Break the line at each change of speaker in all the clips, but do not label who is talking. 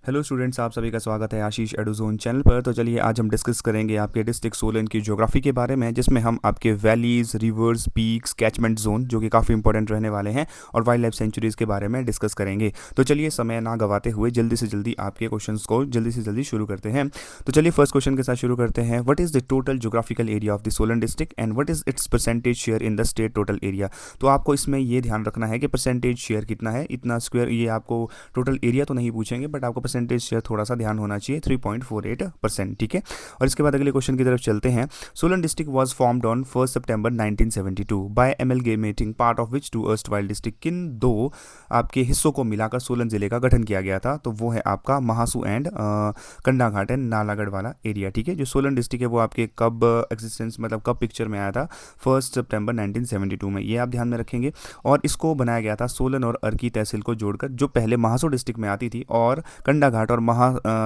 Hello students, आप सभी का स्वागत है आशीष एडुजोन चैनल पर। तो चलिए आज हम डिस्कस करेंगे आपके डिस्ट्रिक्ट सोलन की ज्योग्राफी के बारे में, जिसमें हम आपके valleys, reverse, peaks, catchment zone जो कि काफ़ी इंपॉर्टेंट रहने वाले हैं, और वाइल्ड लाइफ सेंचुरीज़ के बारे में डिस्कस करेंगे। तो चलिए समय ना गवाते हुए जल्दी से जल्दी आपके क्वेश्चंस को जल्दी से जल्दी शुरू करते हैं। तो चलिए फर्स्ट क्वेश्चन के साथ शुरू करते हैं। What is the total geographical area of the Solan district and what is it's percentage share in the state total area. तो आपको इसमें ये ध्यान रखना है कि परसेंटेज शेयर कितना है, इतना स्क्वायर। ये आपको टोटल एरिया तो नहीं पूछेंगे, बट आपको परसेंटेज शेयर थोड़ा सा ध्यान होना चाहिए, 3.48%। ठीक है। और इसके बाद अगले क्वेश्चन की तरफ चलते हैं। Solan district was formed on 1 September 1972 by amalgamating part of which two erstwhile district. किन दो आपके हिस्सों को मिलाकर सोलन जिले का गठन किया गया था? तो वो है आपका महासू एंड कंडाघाट एंड नालागढ़ वाला एरिया। ठीक है। जो सोलन डिस्ट्रिक्ट है वो आपके कब एग्जिस्टेंस, मतलब कब पिक्चर में आया था? 1 सितंबर 1972 में। ये आप ध्यान में रखेंगे। और इसको बनाया गया था सोलन और अर्की तहसील को जोड़कर, जो पहले महासू डिस्ट्रिक्ट में आती थी, और कंडाघाट और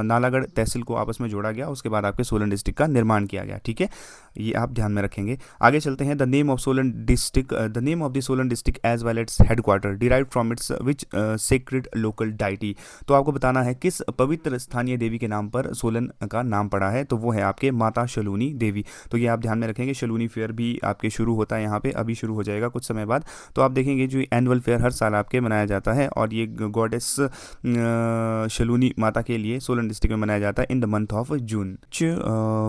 नालागढ़ तहसील को आपस में जोड़ा गया। उसके बाद आपके सोलन डिस्ट्रिक्ट का निर्माण किया गया। ठीक है। ये आप ध्यान में रखेंगे। आगे चलते हैं। The name of Solan district, the name of the Solan district as well its headquarter derive from its which sacred local deity. तो आपको बताना है किस पवित्र स्थानीय देवी के नाम पर सोलन का नाम पड़ा है। तो वो है आपके माता शलूनी देवी। तो ये आप ध्यान में रखेंगे। शलूनी फेयर भी आपके शुरू होता है यहाँ पे, अभी शुरू हो जाएगा कुछ समय बाद। तो आप देखेंगे जो एनुअल फेयर हर साल आपके मनाया जाता है, और ये गॉडेस शलूनी माता के लिए सोलन डिस्ट्रिक्ट में मनाया जाता है in the month of June.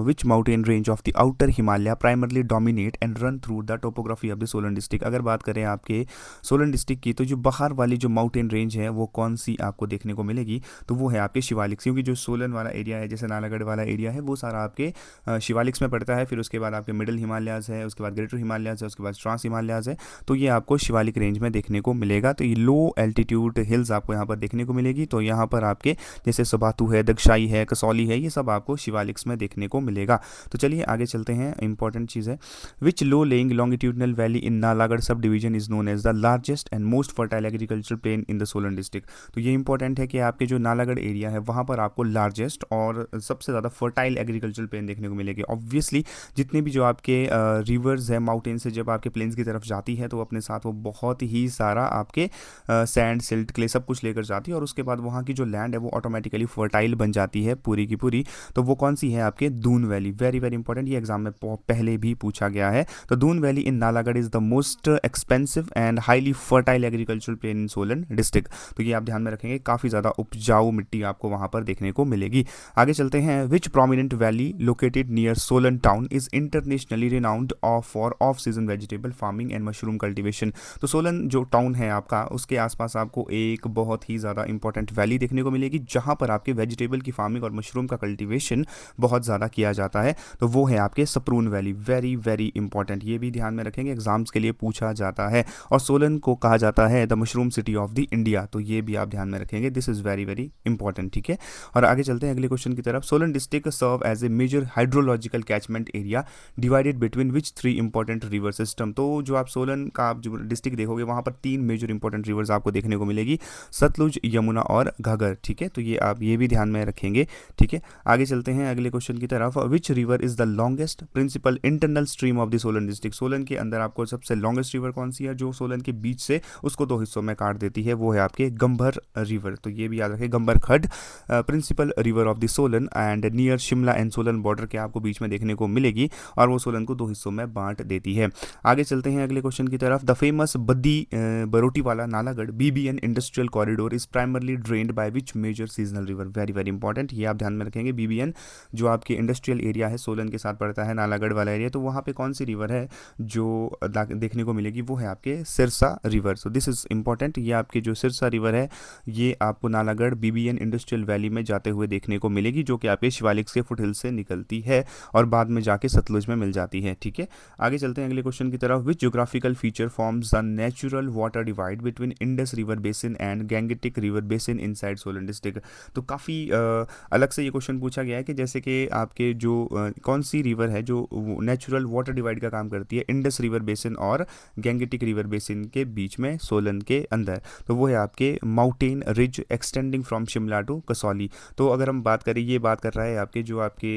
Which mountain range of the outer Himalaya primarily dominate and run through the topography of the Solan district. अगर बात करें आपके सोलन डिस्ट्रिक्ट की, तो जो बाहर वाली जो माउंटेन रेंज है वो कौन सी आपको देखने को मिलेगी? तो वो है आपके शिवालिक्स। क्योंकि जो सोलन वाला एरिया है, जैसे नालागढ़ वाला एरिया है, वो सारा आपके शिवालिक्स में पड़ता है। फिर उसके बाद आपके मिडिल हिमालयाज है, उसके बाद ग्रेटर हिमालयाज है, उसके बाद ट्रांस हिमालयाज है। तो ये आपको शिवालिक रेंज में देखने को मिलेगा। तो ये लो एल्टीट्यूड हिल्स आपको यहाँ पर देखने को मिलेगी। तो यहाँ पर आपके जैसे सबातू है, दक्षाई है, कसौली है, ये सब आपको शिवालिक्स में देखने को मिलेगा। तो चलिए आगे चलते हैं। इंपॉर्टेंट चीज़ है, which low lying longitudinal valley in Nalagarh sub division is known as the largest and most fertile agriculture plain in the Solan district. तो ये इंपॉर्टेंट है कि आपके जो नालागढ़ एरिया है वहाँ पर आपको लार्जेस्ट और सबसे ज़्यादा फर्टाइल एग्रीकल्चर प्लेन देखने को मिलेगी। ऑब्वियसली जितने भी जो आपके रिवर्स है माउंटेन से जब आपके प्लेन्स की तरफ जाती है, तो अपने साथ वो बहुत ही सारा आपके सैंड, सिल्ट, क्ले सब कुछ लेकर जाती है, और उसके बाद वहाँ की जो लैंड है वो ऑटोमेटिकली फर्टाइल बन जाती है पूरी की पूरी। तो वो कौन सी है? आपके Doon valley. Very very important, ये एग्जाम में पहले भी पूछा गया है। तो Doon valley in Nalagarh is the most expensive and highly fertile agricultural plain in Solan district. तो ये आप ध्यान में रखेंगे, काफ़ी ज़्यादा उपजाऊ मिट्टी आपको वहाँ पर देखने को मिलेगी। आगे चलते हैं। Which prominent valley located near Solan town is internationally renowned for off season vegetable farming and mushroom cultivation. तो सोलन जो टाउन है आपका, उसके आसपास आपको एक बहुत ही ज़्यादा इंपॉर्टेंट वैली देखने को मिलेगी, जहाँ पर आपके वेजिटेबल की फार्मिंग और मशरूम का कल्टीवेशन बहुत ज़्यादा किया जाता है। तो वो है आपके सप्रून वैली। वेरी वेरी इंपॉर्टेंट, ये भी ध्यान में रखेंगे, एग्जाम्स के लिए पूछा जाता है। और सोलन को कहा जाता है the mushroom city of the India. तो ये भी आप ध्यान में रखेंगे, this is very very important. ठीक है। और आगे चलते हैं अगले क्वेश्चन की तरफ। Solan district serve as a major hydrological catchment area divided between which 3 important river system. तो जो आप सोलन का आप जो डिस्ट्रिक्ट देखोगे, वहाँ पर 3 मेजर इंपॉर्टेंट रिवर्स आपको देखने को मिलेगी, सतलुज, यमुना और घाघर। ठीक है। तो ये आप ये भी ध्यान में रखेंगे। ठीक है। आगे चलते हैं अगले क्वेश्चन की तरफ। Which river is the longest principal internal stream of the Solan district. Solan के अंदर आपको सबसे लॉन्गेस्ट रिवर कौन सी है, जो सोलन के बीच से उसको 2 हिस्सों में काट देती है? वो है आपके गंभर रिवर। तो ये भी याद रखें, Gambhar Khad principal river of the Solan and near Shimla and Solan border के आपको बीच में देखने को मिलेगी, और वो सोलन को 2 हिस्सों में बांट देती है। आगे चलते हैं अगले क्वेश्चन की तरफ। The famous Baddi Barotiwala Nalagarh BBN industrial corridor is primarily drained by which major seasonal river. Very very important, ये आप ध्यान में रखेंगे। बीबीएन जो आपके इंडस्ट्रियल एरिया है, सोलन के साथ पड़ता है, नालागढ़ वाला एरिया, तो वहाँ पे कौन सी रिवर है जो देखने को मिलेगी? वो है आपके Sirsa river. So this is important. ये आपकी जो सिरसा रिवर है, ये आपको नालागढ़ बीबीएन इंडस्ट्रियल वैली में जाते हुए देखने को मिलेगी, जो कि आपके शिवालिक्स के फुट हिल से निकलती है और बाद में जाके सतलुज में मिल जाती है। ठीक है। आगे चलते हैं अगले क्वेश्चन की तरफ। Which geographical feature forms the natural water divide between Indus river basin and Gangetic river basin inside Solan district. तो काफ़ी अलग से ये क्वेश्चन पूछा गया है कि जैसे कि आपके जो कौन सी रिवर है जो नेचुरल वाटर डिवाइड का काम करती है इंडस रिवर बेसिन और गैंगेटिक रिवर बेसिन के बीच में सोलन के अंदर। तो वो है आपके mountain ridge extending from Shimla to Kasauli. तो अगर हम बात करें, ये बात कर रहा है आपके जो आपके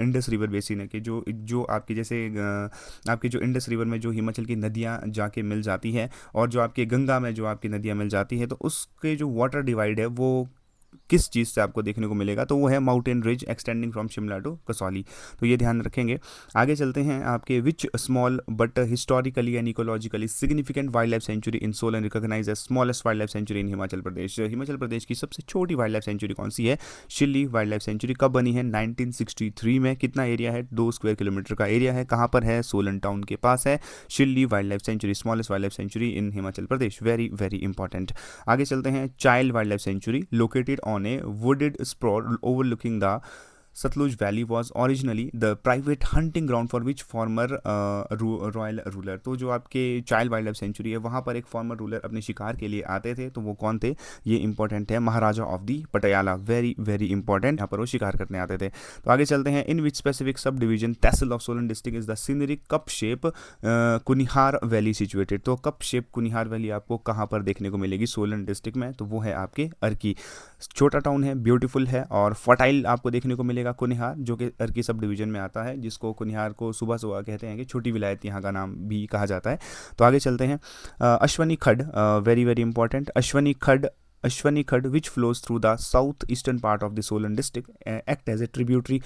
इंडस रिवर बेसिन है कि जो आपके जैसे आपके जो इंडस रिवर में जो हिमाचल की नदियाँ जाके मिल जाती हैं, और जो आपके गंगा में जो आपकी नदियाँ मिल जाती है, तो उसके जो वाटर डिवाइड है वो किस चीज़ से आपको देखने को मिलेगा, तो वो है mountain ridge extending from Shimla to Kasauli. तो ये ध्यान रखेंगे। आगे चलते हैं आपके which small but historically and ecologically significant wild life sanctuary in Solan recognise as smallest wild life sanctuary in Himachal Pradesh. Himachal Pradesh की सबसे छोटी वाइल्ड लाइफ सेंचुरी कौन सी है? Shilli wild life sanctuary. कब बनी है? 1963 में। कितना एरिया है? 2 स्क्वायर किलोमीटर का एरिया है। कहाँ पर है? सोलन टाउन के पास है Shilli wild life sanctuary, smallest wild life sanctuary in Himachal Pradesh. Very very important. आगे चलते हैं child wild life sanctuary located on a wooded spread overlooking the Satluj Valley was originally the private hunting ground for which former royal ruler। तो जो आपके child wild life century है वहाँ पर एक फॉर्मर रूलर अपने शिकार के लिए आते थे, तो वो कौन थे? ये इंपॉर्टेंट है, Maharaja of the Patiala. Very very important, यहाँ पर वो शिकार करने आते थे। तो आगे चलते हैं in which specific sub division tehsil of Solan district is the scenery cup shape Kunihar valley situated. तो कप शेप कुनिहार वैली आपको कहाँ पर देखने को मिलेगी? सोलन डिस्ट्रिक्ट में। तो वो है आपके अर्की। छोटा टाउन है, ब्यूटीफुल है और फर्टाइल आपको देखने को मिलेगा कुनिहार, जो कि अर्की सब डिवीजन में आता है, जिसको कुनिहार को सुबह सुबह कहते हैं कि छोटी विलायत यहाँ का नाम भी कहा जाता है। तो आगे चलते हैं अश्वनी खड्ड, वेरी वेरी इंपॉर्टेंट। अश्वनी खड्ड which flows through the south eastern part of the Solan district act as a tributary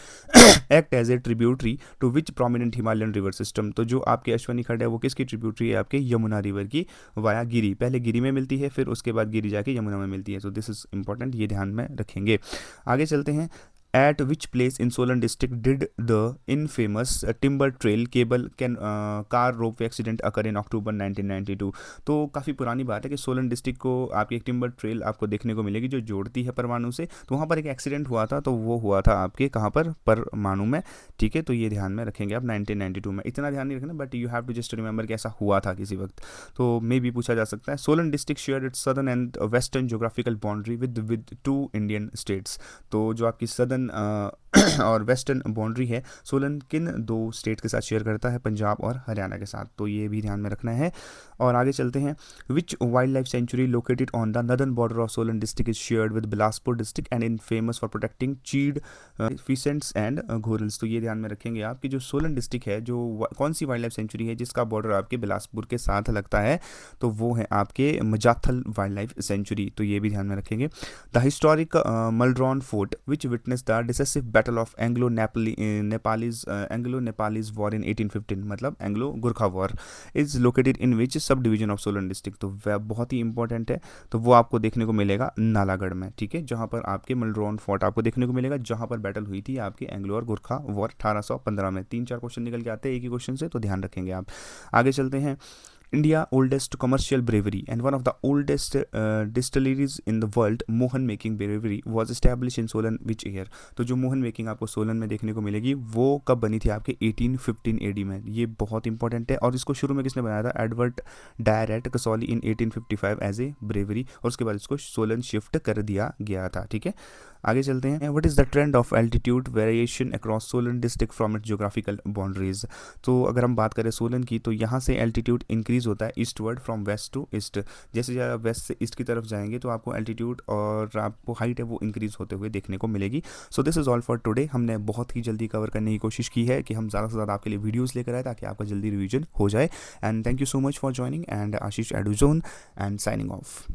to which prominent Himalayan river system। तो जो आपके अश्वनी खड्ड है वो किसकी ट्रिब्यूटरी है? आपके यमुना रिवर की, वाया गिरी। पहले गिरी में मिलती है, फिर उसके बाद गिरी जाके यमुना में मिलती है। तो दिस इज इंपॉर्टेंट, ये ध्यान में रखेंगे। आगे चलते हैं At which place in Solan district did the infamous timber trail cable car ropeway accident occur in October 1992। तो काफ़ी पुरानी बात है कि सोलन डिस्ट्रिक्ट को आपकी एक टिम्बर ट्रेल आपको देखने को मिलेगी जो जोड़ती है परमाणु से। तो वहाँ पर एक एक्सीडेंट हुआ था, तो वो हुआ था आपके कहाँ पर? परमाणु में। ठीक है, तो ये ध्यान में रखेंगे आप 1992 में। इतना ध्यान नहीं रखना, but you have to just remember कि ऐसा हुआ था किसी वक्त, तो मे भी पूछा जा सकता है। Solan district share its southern and western geographical boundary with 2 Indian states. तो जो आपकी सदर्न और वेस्टर्न बाउंड्री है सोलन किन 2 स्टेट के साथ शेयर करता है? पंजाब और हरियाणा के साथ। तो ये भी ध्यान में रखना है। और आगे चलते हैं which wild life sanctuary located on the northern border of Solan district is shared with Bilaspur district and in famous for protecting cheer pheasants and घोरल्स। तो ये ध्यान में रखेंगे आप कि जो सोलन डिस्ट्रिक्ट है, जो कौन सी वाइल्ड लाइफ सेंचुरी है जिसका बॉर्डर आपके बिलासपुर के साथ लगता है? तो वो है आपके मजाथल वाइल्ड लाइफ सेंचुरी। तो ये भी ध्यान में रखेंगे। The historic Malaun fort which witness the decisive battle of Anglo Nepalese war in 1815, मतलब Anglo Gurkha war, is located in which sub division of Solan district. तो वह बहुत ही इंपॉर्टेंट है, तो वो आपको देखने को मिलेगा नालागढ़ में। ठीक है, जहाँ पर आपके मलड्रॉन फोर्ट आपको देखने को मिलेगा, जहाँ पर बैटल हुई थी आपकी एंग्लो और गुरखा वॉर 1815 में। 3-4 क्वेश्चन निकल के आते हैं एक ही क्वेश्चन से, तो ध्यान रखेंगे आप। आगे चलते हैं India oldest commercial brewery and one of the oldest distilleries in the world, Mohan Making Brewery, was established in Solan which year। तो जो मोहन मेकिंग आपको सोलन में देखने को मिलेगी वो कब बनी थी? आपके 1815 AD में। ये बहुत इंपॉर्टेंट है। और इसको शुरू में किसने बनाया था? Edward Dyer at Kasauli in 1855 as a brewery, और उसके बाद इसको सोलन शिफ्ट कर दिया गया था। ठीक है, आगे चलते हैं। What is the trend of altitude variation across Solan district from its geographical boundaries. तो अगर हम बात करें सोलन की, तो यहाँ से एल्टीट्यूड इंक्रीज होता है eastward from west to east. जैसे जैसे वेस्ट से ईस्ट की तरफ जाएंगे तो आपको एल्टीट्यूड और आपको हाइट है वो इंक्रीज होते हुए देखने को मिलेगी। So this is all for today. हमने बहुत ही जल्दी कवर करने की कोशिश की है कि हम ज़्यादा से ज़्यादा आपके लिए वीडियोज़ लेकर आए ताकि आपका जल्दी रिवीजन हो जाए। And thank you so much for joining, and Ashish Eduzone and signing of.